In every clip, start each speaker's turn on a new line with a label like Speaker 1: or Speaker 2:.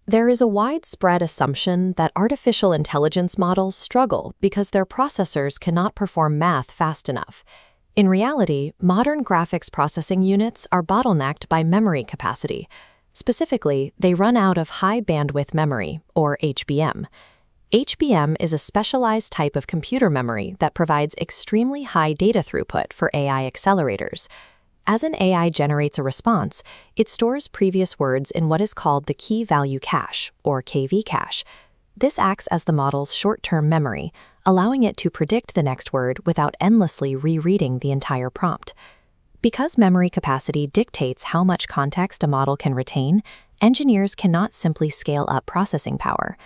Speaker 1: There is a widespread assumption that artificial intelligence models struggle because their processors cannot perform math fast enough. In reality, modern graphics processing units are bottlenecked by memory capacity. Specifically, they run out of high bandwidth memory, or HBM. HBM is a specialized type of computer memory that provides extremely high data throughput for AI accelerators. As an AI generates a response, it stores previous words in what is called the key value cache, or KV cache. This acts as the model's short-term memory, allowing it to predict the next word without endlessly rereading the entire prompt. Because memory capacity dictates how much context a model can retain, engineers cannot simply scale up processing power.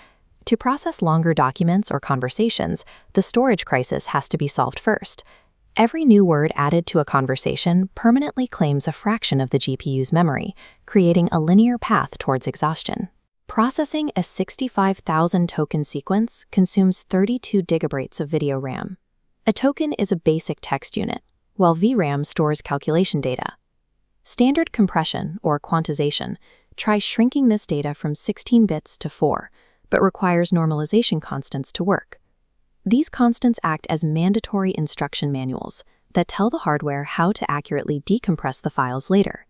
Speaker 1: To process longer documents or conversations, the storage crisis has to be solved first. Every new word added to a conversation permanently claims a fraction of the GPU's memory, creating a linear path towards exhaustion. Processing a 65,000 token sequence consumes 32 gigabytes of video RAM. A token is a basic text unit, while VRAM stores calculation data. Standard compression, or quantization, tries shrinking this data from 16 bits to 4, but requires normalization constants to work. These constants act as mandatory instruction manuals that tell the hardware how to accurately decompress the files later.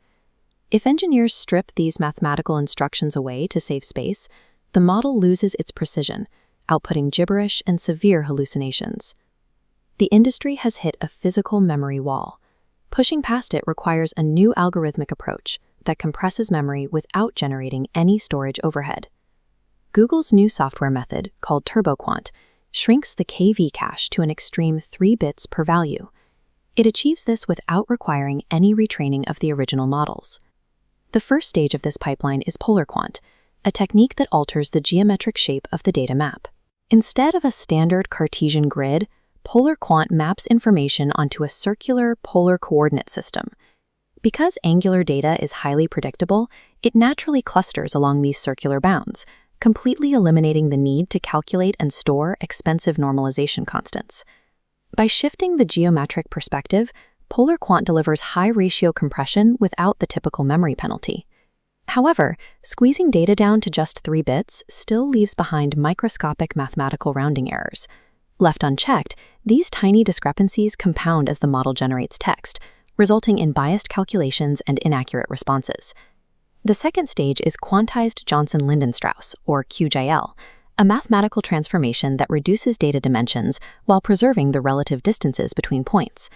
Speaker 1: If engineers strip these mathematical instructions away to save space, the model loses its precision, outputting gibberish and severe hallucinations. The industry has hit a physical memory wall. Pushing past it requires a new algorithmic approach that compresses memory without generating any storage overhead. Google's new software method, called TurboQuant, shrinks the KV cache to an extreme 3 bits per value. It achieves this without requiring any retraining of the original models. The first stage of this pipeline is PolarQuant, a technique that alters the geometric shape of the data map. Instead of a standard Cartesian grid, PolarQuant maps information onto a circular polar coordinate system. Because angular data is highly predictable, it naturally clusters along these circular bounds, completely eliminating the need to calculate and store expensive normalization constants. By shifting the geometric perspective, PolarQuant delivers high-ratio compression without the typical memory penalty. However, squeezing data down to just 3 bits still leaves behind microscopic mathematical rounding errors. Left unchecked, these tiny discrepancies compound as the model generates text, resulting in biased calculations and inaccurate responses. The second stage is Quantized Johnson-Lindenstrauss, or QJL, a mathematical transformation that reduces data dimensions while preserving the relative distances between points.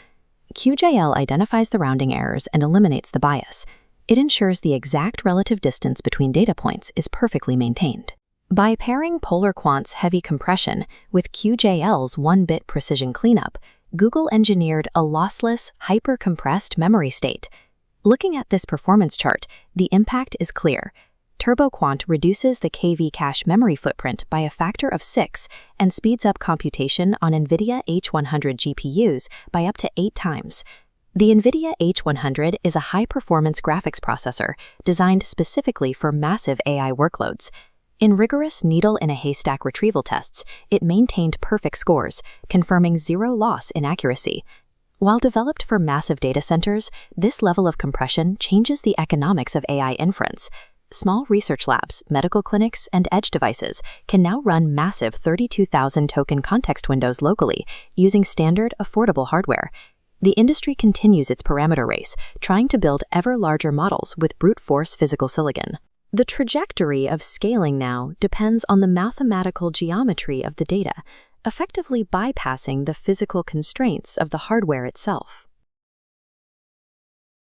Speaker 1: QJL identifies the rounding errors and eliminates the bias. It ensures the exact relative distance between data points is perfectly maintained. By pairing PolarQuant's heavy compression with QJL's 1-bit precision cleanup, Google engineered a lossless, hyper-compressed memory state. Looking at this performance chart, the impact is clear. TurboQuant reduces the KV cache memory footprint by a factor of 6 and speeds up computation on NVIDIA H100 GPUs by up to 8 times. The NVIDIA H100 is a high-performance graphics processor designed specifically for massive AI workloads. In rigorous needle-in-a-haystack retrieval tests, it maintained perfect scores, confirming zero loss in accuracy. While developed for massive data centers, this level of compression changes the economics of AI inference. Small research labs, medical clinics, and edge devices can now run massive 32,000 token context windows locally using standard, affordable hardware. The industry continues its parameter race, trying to build ever larger models with brute force physical silicon. The trajectory of scaling now depends on the mathematical geometry of the data, effectively bypassing the physical constraints of the hardware itself.